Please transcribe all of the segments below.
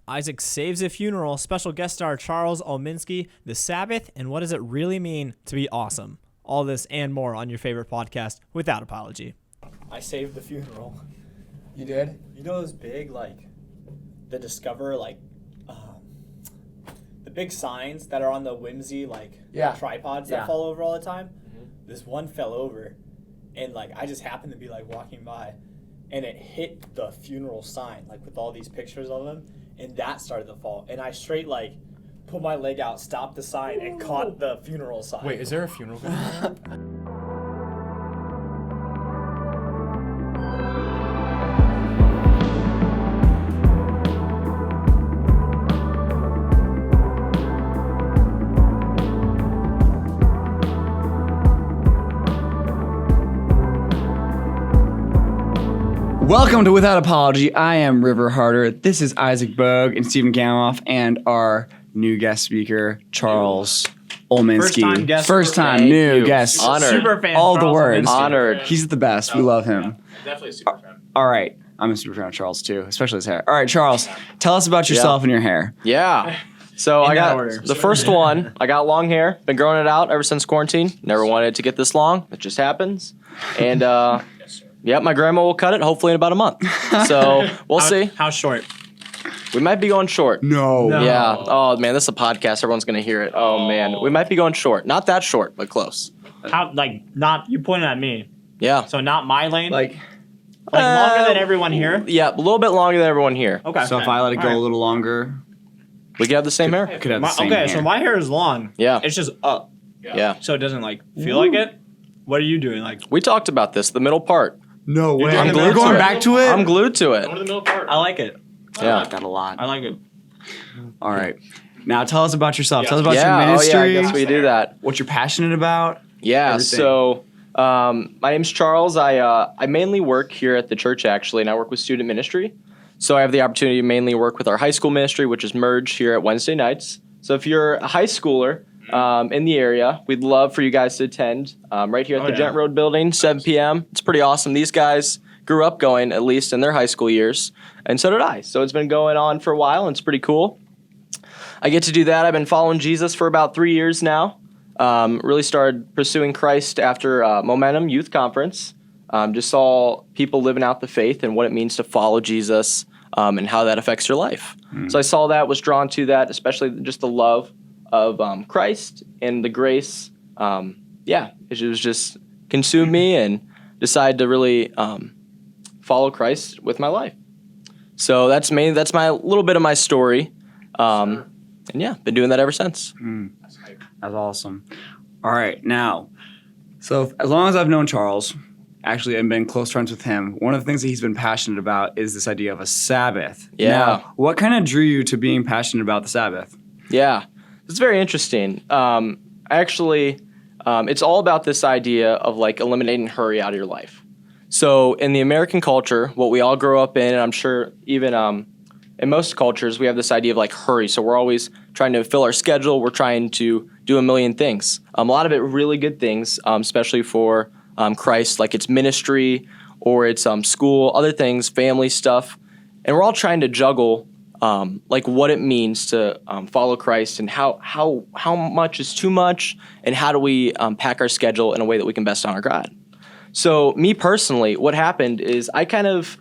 Isaac Saves a Funeral, special guest star Charles Olminsky, the Sabbath, and what does it really mean to be awesome? All this and more on your favorite podcast, Without Apology. I saved the funeral. You did? You know those big, the Discover, the big signs that are on the Whimsy, tripods that fall over all the time? Mm-hmm. This one fell over, and, I just happened to be, walking by, and it hit the funeral sign, with all these pictures of them, and that started to fall. And I straight, put my leg out, stopped the sign, and caught the funeral sign. Wait, is there a funeral going on? Welcome to Without Apology. I am River Harter. This is Isaac Bogue and Stephen Gamuaf and our new guest speaker, Charles Olminsky. First time new guest. Honored. Super fan. All the Charles words. Olminsky. Honored. He's the best. We love him. Definitely a super fan. All right. I'm a super fan of Charles too, especially his hair. All right, Charles, tell us about yourself and your hair. Yeah. So I got order. the first one. I got long hair. Been growing it out ever since quarantine. Never wanted it to get this long. It just happens. And my grandma will cut it hopefully in about a month. So we'll see. How short? We might be going short. No. Yeah. Oh man, this is a podcast. Everyone's gonna hear it. Oh man, we might be going short. Not that short, but close. How, not, you pointed at me. Yeah. So not my lane? Like longer than everyone here? Yeah, a little bit longer than everyone here. Okay. So if I let it go a little longer, We could have the same hair. could have the same Okay, hair. so my hair is long. Yeah. It's just up. Yeah. So it doesn't, feel like it? What are you doing? We talked about this. The middle part. No way. I'm We're glued going to it. back to it? I'm glued to it. I like it. I Yeah. like that a lot. I like it. All right. Now tell us about yourself. Tell us about your Yeah. Oh ministry. yeah. I guess we do that. What you're passionate about. Yeah, Everything. so my name's Charles. I mainly work here at the church, actually, and I work with student ministry. So I have the opportunity to mainly work with our high school ministry, which is merged here at Wednesday nights. So if you're a high schooler in the area, we'd love for you guys to attend right here at the Gent Road building, 7 p.m. It's pretty awesome. These guys grew up going, at least in their high school years, and so did I. So it's been going on for a while, and it's pretty cool. I get to do that. I've been following Jesus for about 3 years now. Really started pursuing Christ after Momentum Youth Conference. Just saw people living out the faith and what it means to follow Jesus and how that affects your life. So I saw that, was drawn to that, especially just the love of Christ and the grace. It was just consumed me and decided to really follow Christ with my life. So that's my little bit of my story. And yeah, been doing that ever since. That's awesome. All right, now, so as long as I've known Charles, actually, and been close friends with him, one of the things that he's been passionate about is this idea of a Sabbath. Yeah. Now, what kind of drew you to being passionate about the Sabbath? Yeah, it's very interesting. It's all about this idea of eliminating hurry out of your life. So in the American culture, what we all grow up in, and I'm sure even in most cultures, we have this idea of hurry. So we're always trying to fill our schedule. We're trying to do a million things. A lot of it really good things, especially for Christ, like it's ministry or it's school, other things, family stuff. And we're all trying to juggle what it means to follow Christ and how much is too much and how do we pack our schedule in a way that we can best honor God. So me personally, what happened is I was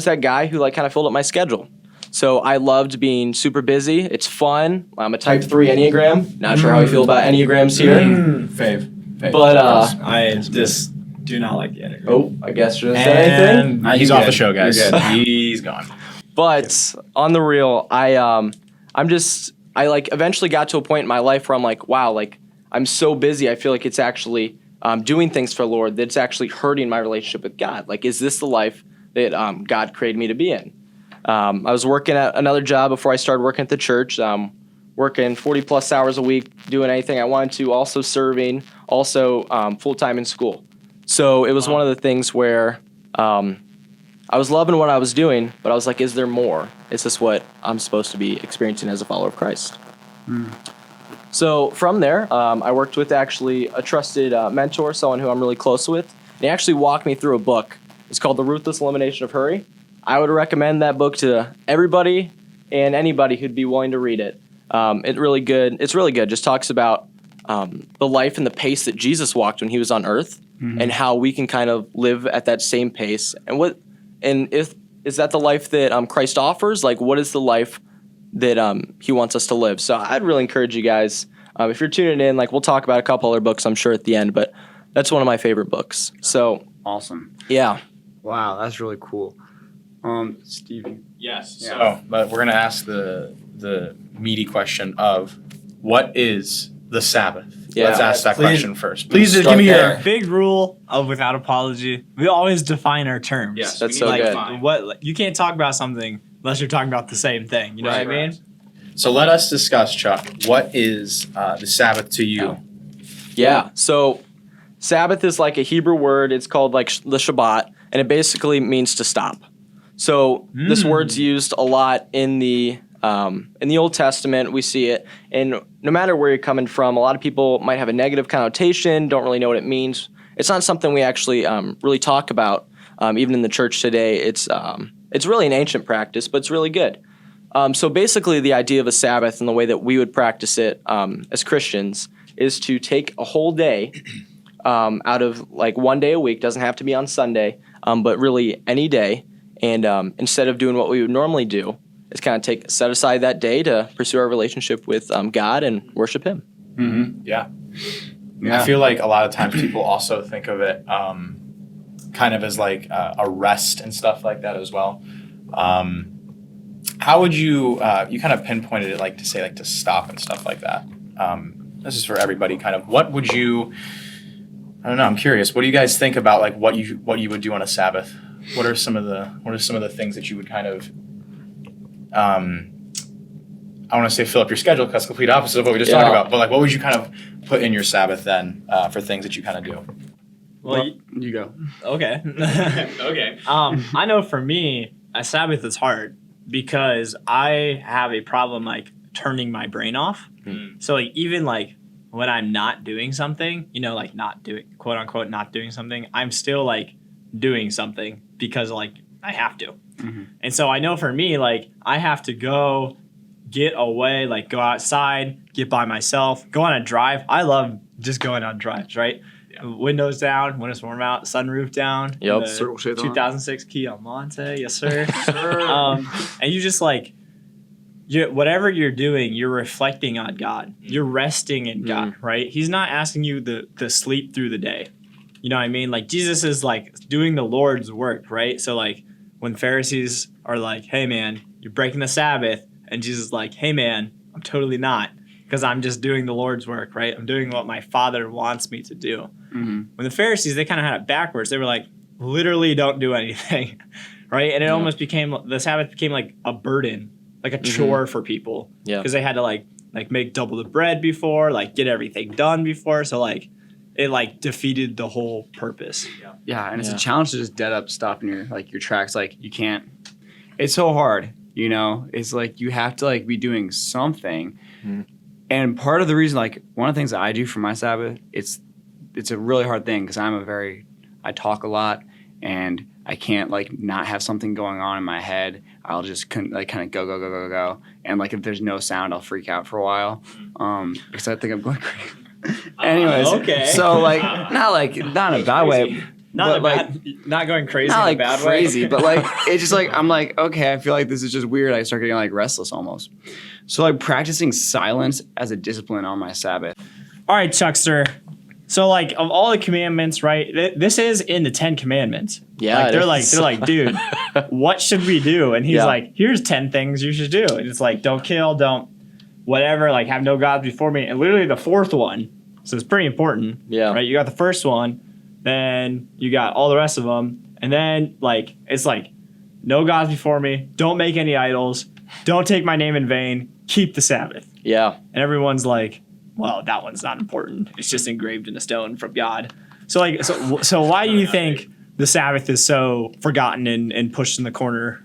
that guy who kind of filled up my schedule. So I loved being super busy. It's fun. I'm a type 3 Enneagram. Not sure how you feel about Enneagrams here. Fave. But I just do not like the Enneagram. oh, I guess you didn't say anything. He's off the show, guys. You're good. He's gone. But on the real, I eventually got to a point in my life where I'm wow, I'm so busy. I feel like it's actually doing things for the Lord that's actually hurting my relationship with God. Is this the life that God created me to be in? I was working at another job before I started working at the church, working 40 plus hours a week, doing anything I wanted to, also serving, also full-time in school. So it was one of the things where I was loving what I was doing, but I was is there more? Is this what I'm supposed to be experiencing as a follower of Christ? So from there, I worked with actually a trusted mentor, someone who I'm really close with, and he actually walked me through a book. It's called The Ruthless Elimination of Hurry. I would recommend that book to everybody and anybody who'd be willing to read it. It's really good. Just talks about the life and the pace that Jesus walked when he was on earth, and how we can kind of live at that same pace. And if is that the life that Christ offers? Like, what is the life that he wants us to live? So I'd really encourage you guys, if you're tuning in, like we'll talk about a couple other books, I'm sure, at the end, but that's one of my favorite books. So awesome. Yeah. Wow, that's really cool. Steve. Yes. Yeah. So, but we're gonna ask the meaty question of what is the Sabbath? Yeah. Let's ask that Please- question first. Please just start give me there. your. Big rule of without apology. We always define our terms. Yes, That's we so need to good. define. What you can't talk about something unless you're talking about the same thing. You know what I mean? So let us discuss, Chuck. What is the Sabbath to you? Yeah. So Sabbath is like a Hebrew word. It's called like the Shabbat, and it basically means to stop. So this word's used a lot in the Old Testament. We see it, and no matter where you're coming from, a lot of people might have a negative connotation, don't really know what it means. It's not something we actually really talk about, even in the church today. It's really an ancient practice, but it's really good. So basically, the idea of a Sabbath and the way that we would practice it as Christians is to take a whole day out of like one day a week. Doesn't have to be on Sunday, but really any day. And instead of doing what we would normally do, is kind of set aside that day to pursue our relationship with God and worship Him. Mm-hmm. Yeah. I feel like a lot of times people also think of it kind of as like a rest and stuff like that as well. How would you kind of pinpointed it like to say like to stop and stuff like that? This is for everybody kind of. What would you, I don't know, I'm curious. What do you guys think about like what you would do on a Sabbath? What are some of the things that you would kind of I want to say fill up your schedule because it's the complete opposite of what we just talked about. But like, what would you kind of put in your Sabbath then for things that you kind of do? Well, You go. okay. Okay. I know for me, a Sabbath is hard because I have a problem like turning my brain off. So like even like when I'm not doing something, like not doing quote unquote not doing something, I'm still like doing something because like I have to. And so I know for me, like I have to go get away, like go outside, get by myself, go on a drive. I love just going on drives, right? Yeah. Windows down when it's warm out, sunroof down. Yep. Circle shade 2006 Kia Monte, yes sir. And you just like, whatever you're doing, you're reflecting on God. You're resting in God, right? He's not asking you to sleep through the day. You know what I mean? Like Jesus is like doing the Lord's work, right? So like when Pharisees are like, hey man, you're breaking the Sabbath. And Jesus is like, hey man, I'm totally not. Because I'm just doing the Lord's work, right? I'm doing what my Father wants me to do. When the Pharisees, they kind of had it backwards. They were like, literally don't do anything, right? And it almost became, the Sabbath became like a burden, like a chore for people. Yeah. Because they had to like make double the bread before, like get everything done before. So like, it like defeated the whole purpose. Yeah, and it's a challenge to just dead up, stop in your tracks. Like you can't. It's so hard, It's like you have to like be doing something. And part of the reason, like one of the things that I do for my Sabbath, it's a really hard thing because I talk a lot and I can't like not have something going on in my head. I'll just like kind of go, and like if there's no sound, I'll freak out for a while because I think I'm going crazy. Anyways, okay. So like not in a bad way, not going crazy, not like in a bad crazy, way. but like it's just like I'm like okay, I feel like this is just weird. I start getting like restless almost. So like practicing silence as a discipline on my Sabbath. All right, Chuckster. So like of all the commandments, right? This is in the 10 Commandments. Yeah, like, they're like, dude, what should we do? And he's like, here's 10 things you should do. And it's like, don't kill, don't whatever, like have no gods before me. And literally the fourth one, so it's pretty important. Yeah. Right? You got the first one, then you got all the rest of them. And then like, it's like, no gods before me, don't make any idols, don't take my name in vain, keep the Sabbath. Yeah. And everyone's like, well, that one's not important. It's just engraved in a stone from God. So like, so why do you think the Sabbath is so forgotten and pushed in the corner?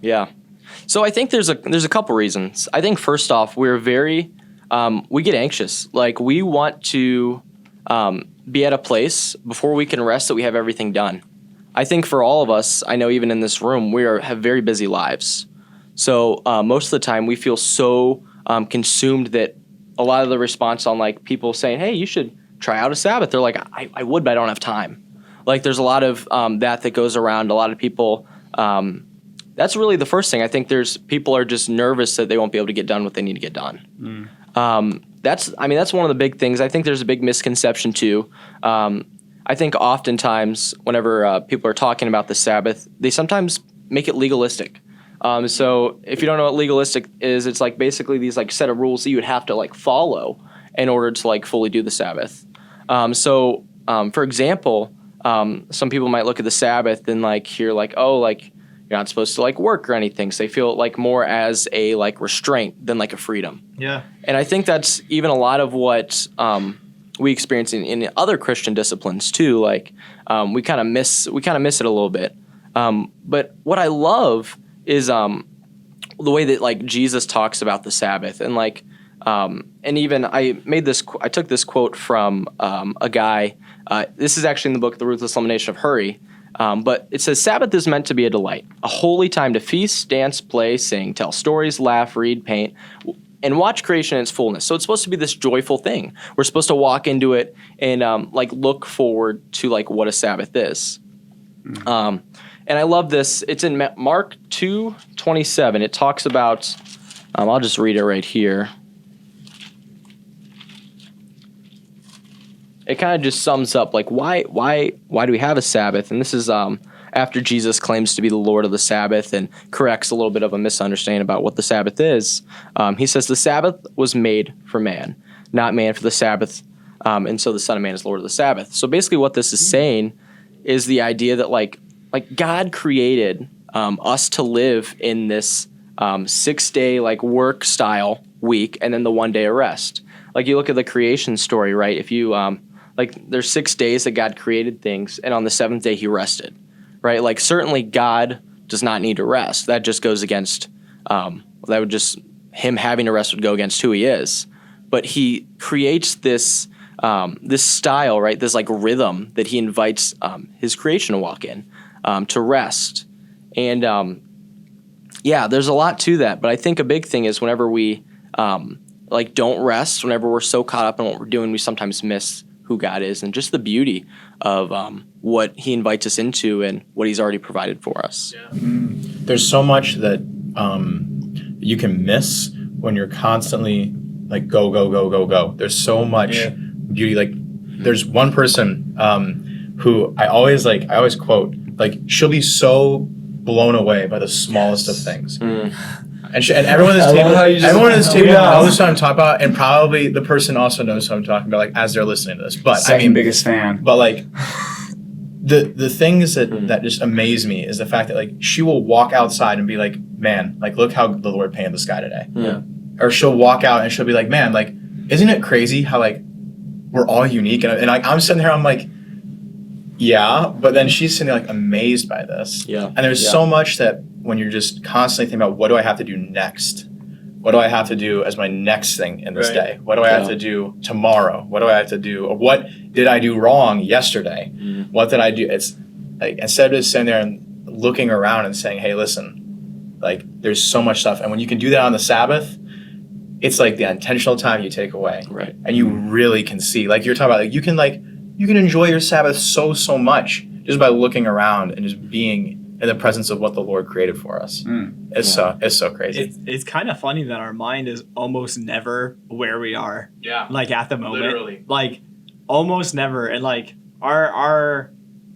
Yeah. So I think there's a couple reasons. I think first off, we're very, we get anxious. Like we want to be at a place before we can rest that we have everything done. I think for all of us, I know even in this room, have very busy lives. So most of the time we feel so consumed that a lot of the response on like people saying, hey, you should try out a Sabbath. They're like, I would, but I don't have time. Like there's a lot of that goes around. A lot of people, that's really the first thing. I think people are just nervous that they won't be able to get done what they need to get done. That's one of the big things. I think there's a big misconception too. I think oftentimes whenever people are talking about the Sabbath, they sometimes make it legalistic. So if you don't know what legalistic is, it's like basically these like set of rules that you would have to like follow in order to like fully do the Sabbath. For example, some people might look at the Sabbath and like hear like, oh, like you're not supposed to like work or anything. So they feel it like more as a like restraint than like a freedom. Yeah. And I think that's even a lot of what we experience in other Christian disciplines too. Like we kind of miss it a little bit. But what I love is the way that like Jesus talks about the Sabbath, and like and even I took this quote from a guy. This is actually in the book The Ruthless Elimination of Hurry, but it says Sabbath is meant to be a delight, a holy time to feast, dance, play, sing, tell stories, laugh, read, paint, and watch creation in its fullness. So it's supposed to be this joyful thing. We're supposed to walk into it and like look forward to like what a Sabbath is. And I love this. It's in Mark 2:27. It talks about, I'll just read it right here. It kind of just sums up like why do we have a Sabbath? And this is after Jesus claims to be the Lord of the Sabbath and corrects a little bit of a misunderstanding about what the Sabbath is. He says the Sabbath was made for man, not man for the Sabbath. And so the Son of Man is Lord of the Sabbath. So basically what this is saying is the idea that like God created us to live in this 6-day like work style week and then the 1 day of rest. Like you look at the creation story, right? If you like there's 6 days that God created things, and on the 7th day he rested, right? Like certainly God does not need to rest. That just goes against him having to rest would go against who he is. But he creates this this style, right? This like rhythm that he invites his creation to walk in. To rest. And there's a lot to that. But I think a big thing is whenever we don't rest, whenever we're so caught up in what we're doing, we sometimes miss who God is and just the beauty of what he invites us into and what he's already provided for us. Yeah. There's so much that you can miss when you're constantly like go, go, go, go, go. There's so much beauty. Like there's one person who I always quote, like she'll be so blown away by the smallest of things. And everyone at this table knows what I'm talking about, and probably the person also knows what I'm talking about, like as they're listening to this. But biggest fan. But like the things that just amaze me is the fact that like she will walk outside and be like, man, like look how the Lord painted the sky today. Yeah. Or she'll walk out and she'll be like, man, like isn't it crazy how like we're all unique? And like I'm sitting there, I'm like, yeah, but then she's sitting there like amazed by this. Yeah. And there's so much that when you're just constantly thinking about what do I have to do next? What do I have to do as my next thing in this day? What do I have to do tomorrow? What do I have to do? Or what did I do wrong yesterday? What did I do? It's like instead of just sitting there and looking around and saying, hey, listen, like there's so much stuff. And when you can do that on the Sabbath, it's like the intentional time you take away. Right. And you really can see, like you're talking about, like you can enjoy your Sabbath so much just by looking around and just being in the presence of what the Lord created for us. It's so crazy. It's kind of funny that our mind is almost never where we are. Yeah. Like at the moment. Literally. Like almost never. And like our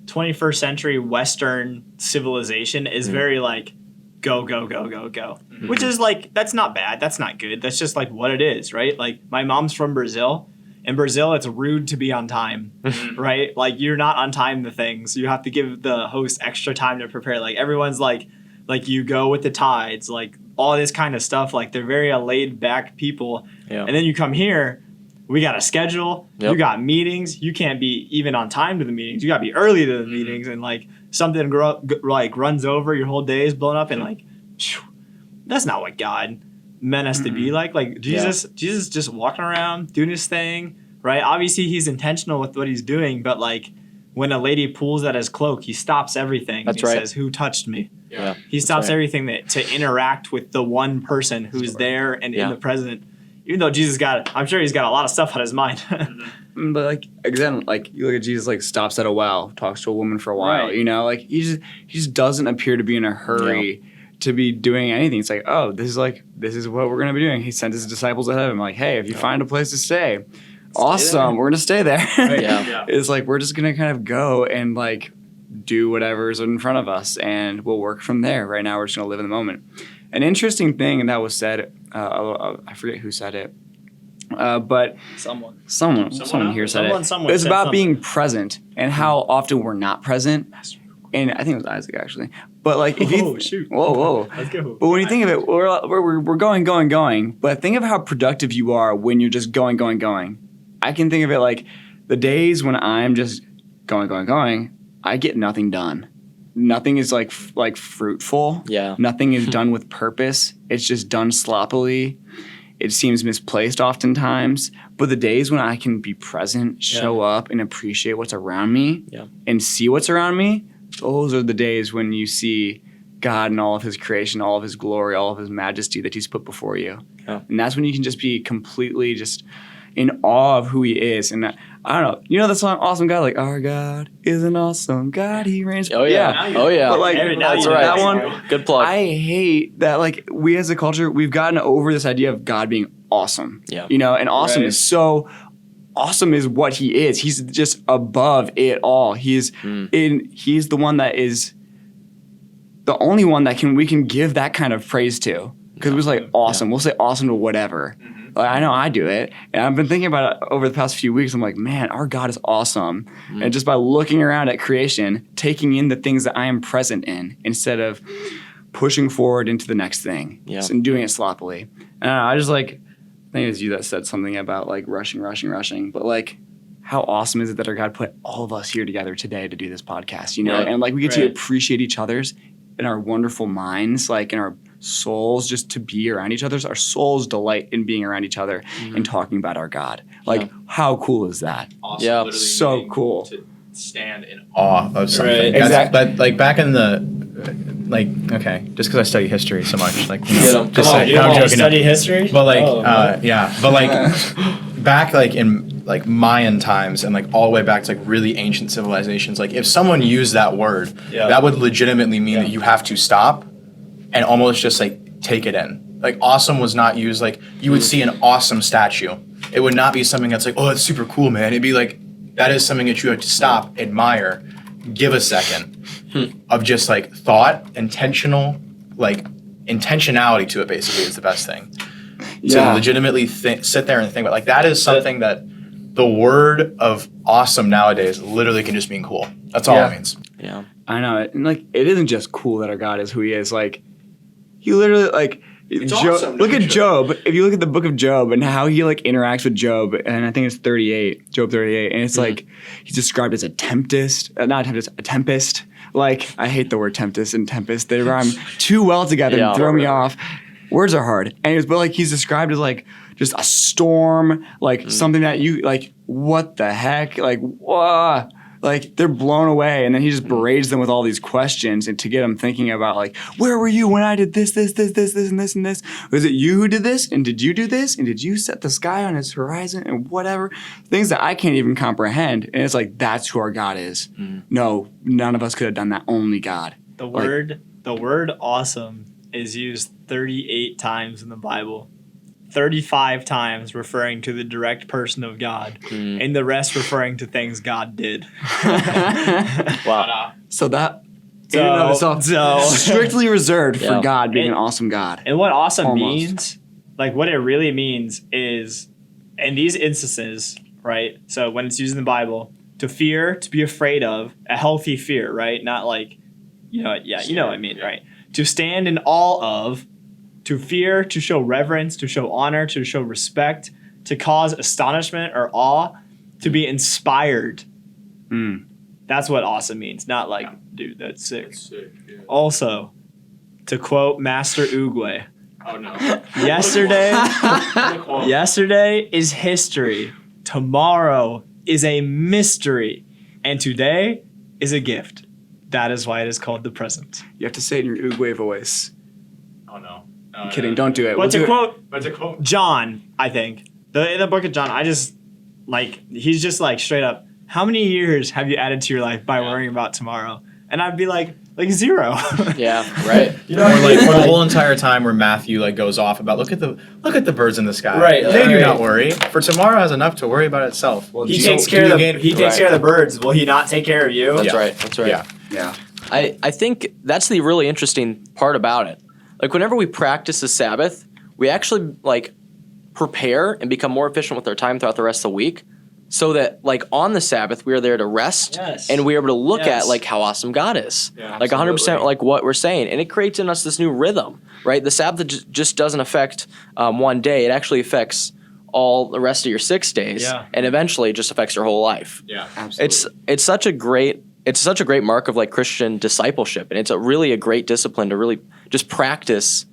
21st century Western civilization is very like go, go, go, go, go. Which is like, that's not bad. That's not good. That's just like what it is, right? Like my mom's from Brazil. In Brazil, it's rude to be on time, right? Like you're not on time to things. You have to give the host extra time to prepare. Like everyone's like you go with the tides, like all this kind of stuff. Like they're very laid back people. Yeah. And then you come here, we got a schedule. Yep. You got meetings. You can't be even on time to the meetings. You got to be early to the meetings, and like something like runs over, your whole day is blown up, and like that's not what God meant us to be like. Like Jesus just walking around doing his thing, right? Obviously he's intentional with what he's doing, but like when a lady pulls at his cloak, he stops everything. That's and he right. says, "Who touched me?" Yeah. He stops right. everything to interact with the one person who's there and in the present. Even though Jesus I'm sure he's got a lot of stuff on his mind. But like again, like you look at Jesus, like stops at a well, talks to a woman for a while. Right. You know, like he just doesn't appear to be in a hurry to be doing anything. It's like, oh, this is what we're gonna be doing. He sent his disciples ahead of him, like, hey, if you find a place to stay, awesome, we're gonna stay there. Yeah. It's like we're just gonna kind of go and like do whatever's in front of us, and we'll work from there. Right now, we're just gonna live in the moment. An interesting thing that was said, I forget who said it, but someone here said it. It's about being present and how often we're not present. And I think it was Isaac actually. But like, if you whoa, Let's go. But when you think of it, we're going. But think of how productive you are when you're just going. I can think of it like the days when I'm just going. I get nothing done. Nothing is like fruitful. Yeah. Nothing is done with purpose. It's just done sloppily. It seems misplaced oftentimes. But the days when I can be present, show up, and appreciate what's around me, and see what's around me, those are the days when you see God in all of his creation, all of his glory, all of his majesty that he's put before you. Yeah. And that's when you can just be completely just in awe of who he is. And I don't know. You know the song Awesome God? Like, our God is an awesome God. He reigns. Oh, yeah. Oh, yeah. But like, that's right. That one, good plug. I hate that, like, we as a culture, we've gotten over this idea of God being awesome. Yeah. You know, and awesome is so... Awesome is what he is. He's just above it all. He's the one that is the only one that we can give that kind of praise to. Because we're like awesome. We'll say awesome to whatever. Like, I know I do it. And I've been thinking about it over the past few weeks. I'm like, man, our God is awesome. And just by looking around at creation, taking in the things that I am present in instead of pushing forward into the next thing and doing it sloppily. And I just like, I think it was you that said something about like rushing. But like, how awesome is it that our God put all of us here together today to do this podcast, you know? Right. And like, we get to appreciate each other's in our wonderful minds, like in our souls, just to be around each other's. Our souls delight in being around each other and talking about our God. Like, how cool is that? Awesome. Yeah. So cool. To stand in awe of something. Right. Exactly. But like back in the, like, okay, just because I study history so much, like, I'm joking. Study history? But like, but like, back like in like Mayan times and like all the way back to like really ancient civilizations, like if someone used that word, that would legitimately mean that you have to stop and almost just like take it in. Like awesome was not used, like you would see an awesome statue. It would not be something that's like, oh, that's super cool, man. It'd be like, that is something that you have to stop, admire, give a second of just like thought, intentionality to it basically is the best thing. To legitimately sit there and think about, like, that is something that the word of awesome nowadays literally can just mean cool. That's all it means. Yeah. I know. And like, it isn't just cool that our God is who he is. Like, he literally, like, awesome, look at Job. If you look at the book of Job and how he like interacts with Job, and I think it's Job 38, and it's like he's described as a tempest. Like, I hate the word tempest and tempest. They rhyme too well together and throw me off. Words are hard. Anyways, but like he's described as like just a storm, like something that you like, what the heck? Like, whoa. Like, they're blown away, and then he just berates them with all these questions and to get them thinking about, like, where were you when I did this, and this? Was it you who did this? And did you do this? And did you set the sky on its horizon? And whatever. Things that I can't even comprehend. And it's like, that's who our God is. No, none of us could have done that. Only God. The word awesome is used 38 times in the Bible. 35 times referring to the direct person of God, and the rest referring to things God did. Wow. So that in and of itself, strictly reserved for God being an awesome God. And what awesome means, like what it really means is, in these instances, right? So when it's used in the Bible, to fear, to be afraid of, a healthy fear, right? Not like, you know what I mean, right? To stand in awe of, to fear, to show reverence, to show honor, to show respect, to cause astonishment or awe, to be inspired. That's what awesome means. Not like, dude, that's sick. Also, to quote Master Oogway. Oh, no. Yesterday is history. Tomorrow is a mystery. And today is a gift. That is why it is called the present. You have to say it in your Uruguay voice. Oh no. I'm kidding. Don't do it. What's a quote? What's a quote? John, I think. In the book of John, he's just like straight up, how many years have you added to your life by worrying about tomorrow? And I'd be like 0. Yeah, right. Or the whole entire time where Matthew like goes off about look at the birds in the sky. Right. They do not worry, for tomorrow has enough to worry about itself. He takes care of the birds. Will he not take care of you? That's right. That's right. Yeah. I think that's the really interesting part about it. Like whenever we practice the Sabbath, we actually like prepare and become more efficient with our time throughout the rest of the week. So that, like, on the Sabbath, we are there to rest, and we are able to look at, like, how awesome God is. Yeah, like, 100% like what we're saying. And it creates in us this new rhythm, right? The Sabbath just doesn't affect one day. It actually affects all the rest of your 6 days, and eventually it just affects your whole life. Yeah, absolutely. It's such a great mark of, like, Christian discipleship, and it's really a great discipline to really just practice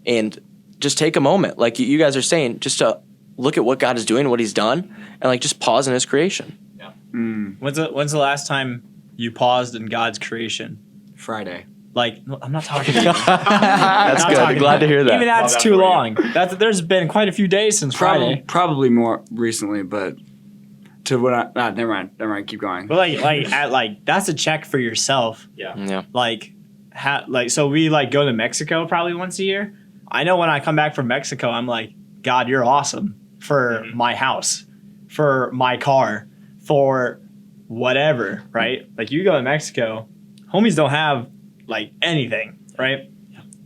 and just take a moment, like you guys are saying, just to look at what God is doing, what he's done, and like just pause in his creation. Yeah. When's the last time you paused in God's creation? Friday. Like, I'm not talking to you. That's good. Glad to hear that. Even that's too long. There's been quite a few days since Friday. Probably more recently, but to what never mind, keep going. But that's a check for yourself. Yeah. So we like go to Mexico probably once a year. I know when I come back from Mexico, I'm like, God, you're awesome for my house, for my car, for whatever, right? Like you go to Mexico, homies don't have like anything, right?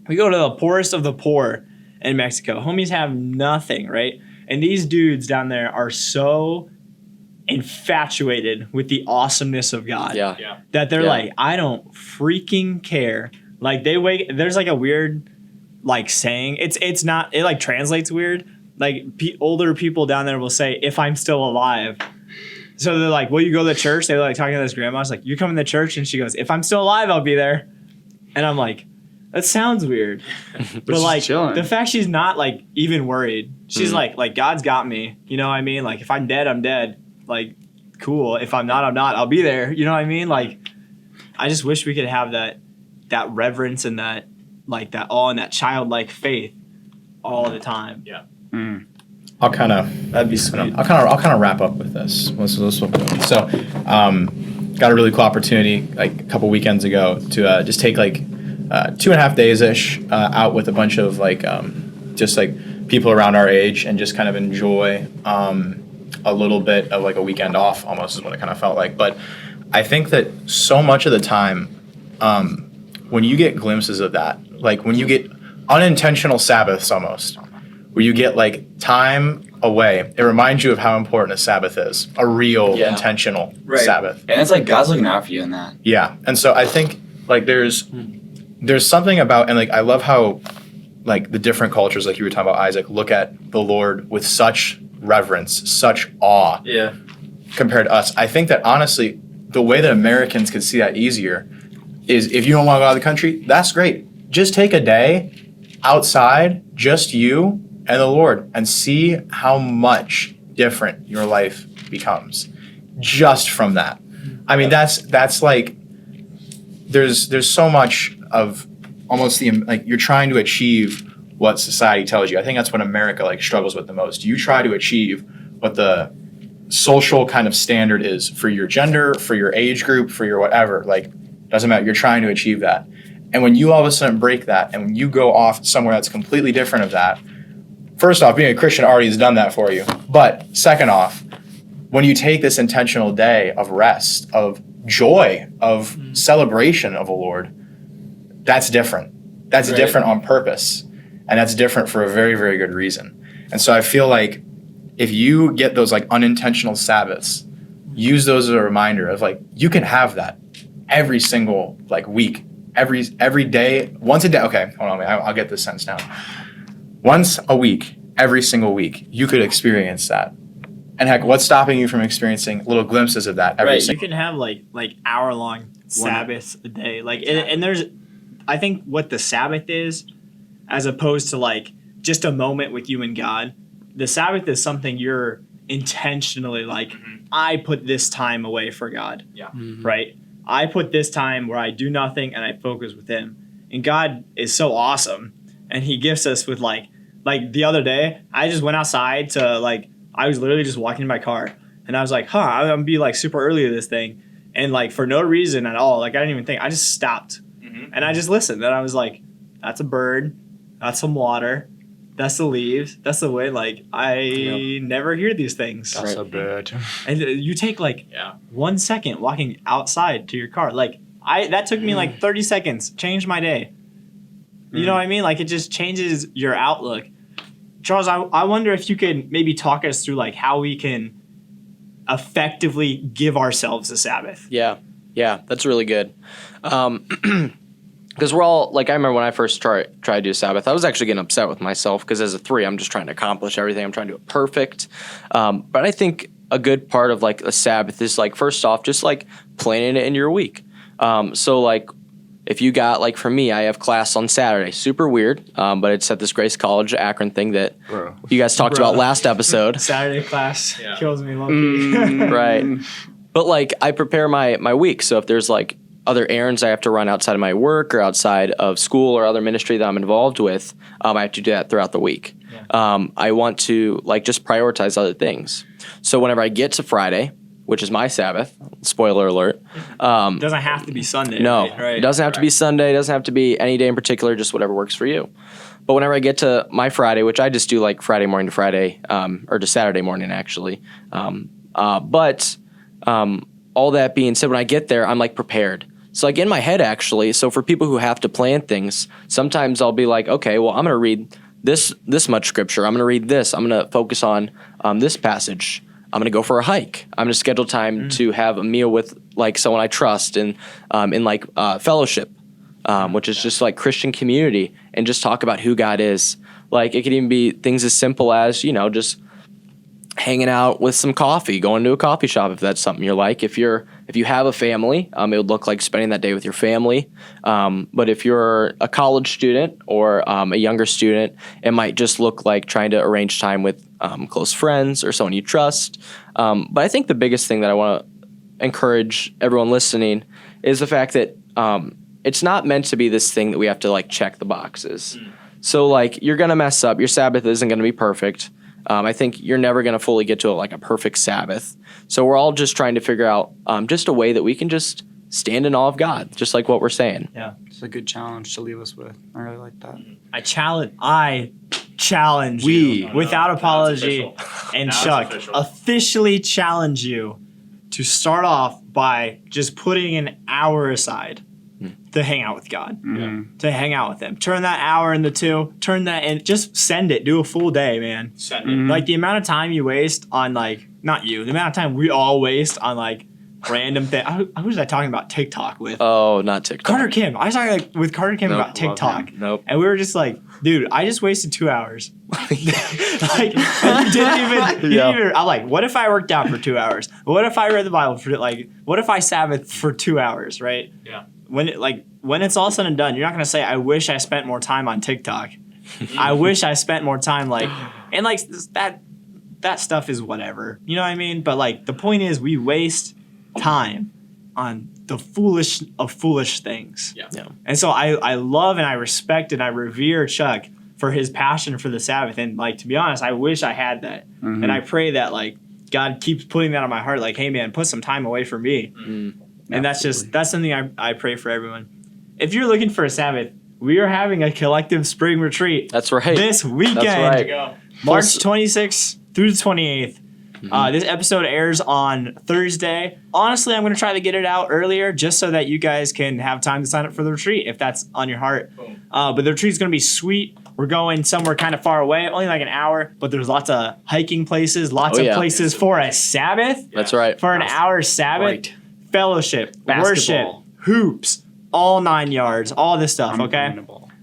We go to the poorest of the poor in Mexico. Homies have nothing, right? And these dudes down there are so infatuated with the awesomeness of God that they're like, I don't freaking care. Like there's like a weird like saying, it's not, it like translates weird. Like older people down there will say, if I'm still alive. So they're like, will you go to church? They're like talking to this grandma. It's like, you come to church? And she goes, if I'm still alive, I'll be there. And I'm like, that sounds weird. But like chilling. The fact she's not like even worried. She's like God's got me. You know what I mean? Like if I'm dead, I'm dead. Like, cool. If I'm not, I'm not. I'll be there. You know what I mean? Like, I just wish we could have that reverence and that like that awe and that childlike faith all the time. Yeah. That'd be sweet. I'll kind of wrap up with this. So, got a really cool opportunity like a couple weekends ago to just take like 2.5 days-ish out with a bunch of like just like people around our age and just kind of enjoy a little bit of like a weekend off almost is what it kind of felt like. But I think that so much of the time when you get glimpses of that, like when you get unintentional Sabbaths almost, where you get like time away, it reminds you of how important a Sabbath is, a real intentional Sabbath. And it's like God's looking out for you in that. Yeah. And so I think like there's something about, and like I love how like the different cultures, like you were talking about, Isaac, look at the Lord with such reverence, such awe compared to us. I think that honestly, the way that Americans could see that easier is if you don't want to go out of the country, that's great. Just take a day outside, just you and the Lord, and see how much different your life becomes just from that. I mean, that's like, there's so much of almost the, like you're trying to achieve what society tells you. I think that's what America like struggles with the most. You try to achieve what the social kind of standard is for your gender, for your age group, for your whatever, like doesn't matter. You're trying to achieve that. And when you all of a sudden break that and when you go off somewhere that's completely different of that, first off, being a Christian already has done that for you. But second off, when you take this intentional day of rest, of joy, of celebration of the Lord, that's different. That's different on purpose. And that's different for a very, very good reason. And so I feel like if you get those like unintentional Sabbaths, use those as a reminder of like, you can have that every single like week, every day, once a day. Okay, hold on, I'll get this sentence down. Once a week, every single week, you could experience that. And heck, what's stopping you from experiencing little glimpses of that every single? You can have like hour-long Sabbaths a day. Like, and there's, I think what the Sabbath is, as opposed to like just a moment with you and God, the Sabbath is something you're intentionally, like, I put this time away for God. Yeah. Right? I put this time where I do nothing and I focus with Him. And God is so awesome. And He gifts us with, like the other day, I just went outside to, like, I was literally just walking in my car. And I was like, I'm going to be, like, super early to this thing. And, like, for no reason at all, like, I didn't even think. I just stopped. And I just listened. And I was like, that's a bird. That's some water. That's the leaves. That's the way. Like, I never hear these things. That's a bird. And you take, like, 1 second walking outside to your car. Like, that took me, like, 30 seconds. Changed my day. You know what I mean? Like, it just changes your outlook. Charles, I wonder if you could maybe talk us through, like, how we can effectively give ourselves a Sabbath. Yeah, that's really good. Because we're all, like, I remember when I first tried to do Sabbath, I was actually getting upset with myself because as a 3, I'm just trying to accomplish everything. I'm trying to do it perfect. But I think a good part of, like, a Sabbath is, like, first off, just, like, planning it in your week. So, like, if you got, like, for me, I have class on Saturday. Super weird, but it's at this Grace College Akron thing that you guys talked about last episode. Saturday class kills me low-key. Right. But, like, I prepare my week. So if there's, like, other errands I have to run outside of my work or outside of school or other ministry that I'm involved with, I have to do that throughout the week. Yeah. I want to, like, just prioritize other things. So whenever I get to Friday, which is my Sabbath, spoiler alert. Doesn't have to be Sunday. No, right? It doesn't have to be Sunday. It doesn't have to be any day in particular, just whatever works for you. But whenever I get to my Friday, which I just do like Friday morning to Friday, or to Saturday morning actually. But all that being said, when I get there, I'm like prepared. So like in my head actually, so for people who have to plan things, sometimes I'll be like, okay, well, I'm going to read this much scripture. I'm going to read this. I'm going to focus on this passage. I'm going to go for a hike. I'm going to schedule time to have a meal with like someone I trust and in like fellowship, which is just like Christian community, and just talk about who God is. Like it could even be things as simple as, you know, just hanging out with some coffee, going to a coffee shop if that's something you're like. If you have a family, it would look like spending that day with your family. But if you're a college student or a younger student, it might just look like trying to arrange time with close friends or someone you trust. But I think the biggest thing that I want to encourage everyone listening is the fact that it's not meant to be this thing that we have to like check the boxes. So like you're going to mess up. Your Sabbath isn't going to be perfect. I think you're never going to fully get to like a perfect Sabbath. So we're all just trying to figure out just a way that we can just stand in awe of God, just like what we're saying. Yeah, it's a good challenge to leave us with. I really like that. I challenge you without apology, and Chuck officially challenge you to start off by just putting an hour aside to hang out with God, to hang out with Him. Turn that hour into 2, turn that in, just send it. Do a full day, man. Send it. Like the amount of time you waste on like, not you, the amount of time we all waste on like random things. Who was I talking about TikTok with? Oh, not TikTok. Carter Kim. I was talking like, with Carter Kim about TikTok. Nope. And we were just like, dude, I just wasted 2 hours. Like, you didn't even, I'm like, what if I worked out for 2 hours? What if I read the Bible for like, what if I Sabbath for 2 hours, right? Yeah. When it's all said and done, you're not gonna say, I wish I spent more time on TikTok. I wish I spent more time like, and like that stuff is whatever. You know what I mean? But like the point is we waste time on the foolish of foolish things. Yeah. And so I love and I respect and I revere Chuck for his passion for the Sabbath. And like, to be honest, I wish I had that. And I pray that like God keeps putting that on my heart. Like, hey man, put some time away for me. And that's something I pray for everyone. If you're looking for a Sabbath, we are having a collective spring retreat. That's right. This weekend. That's right. March 26th through the 28th. This episode airs on Thursday. Honestly, I'm going to try to get it out earlier just so that you guys can have time to sign up for the retreat if that's on your heart. But the retreat is going to be sweet. We're going somewhere kind of far away, only like an hour, but there's lots of hiking places, lots of places for a Sabbath. That's right. For an hour Sabbath. Right. Fellowship, Basketball. worship, hoops, all 9 yards, all this stuff, okay?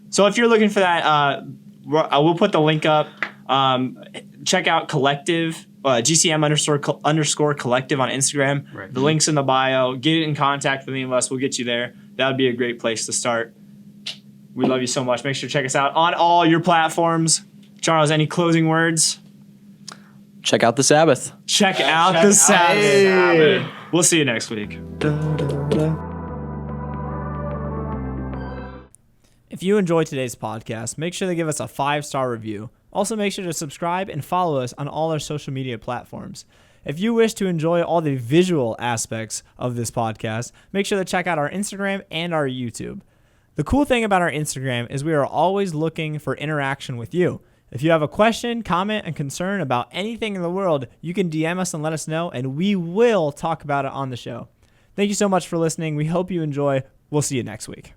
So if you're looking for that, we'll put the link up. Check out Collective, GCM underscore collective on Instagram. Right. The link's in the bio. Get in contact with any of us. We'll get you there. That would be a great place to start. We love you so much. Make sure to check us out on all your platforms. Charles, any closing words? check out the Sabbath. Check out the Sabbath. We'll see you next week. If you enjoyed today's podcast, make sure to give us a 5-star review. Also, make sure to subscribe and follow us on all our social media platforms. If you wish to enjoy all the visual aspects of this podcast, make sure to check out our Instagram and our YouTube. The cool thing about our Instagram is we are always looking for interaction with you. If you have a question, comment, and concern about anything in the world, you can DM us and let us know, and we will talk about it on the show. Thank you so much for listening. We hope you enjoy. We'll see you next week.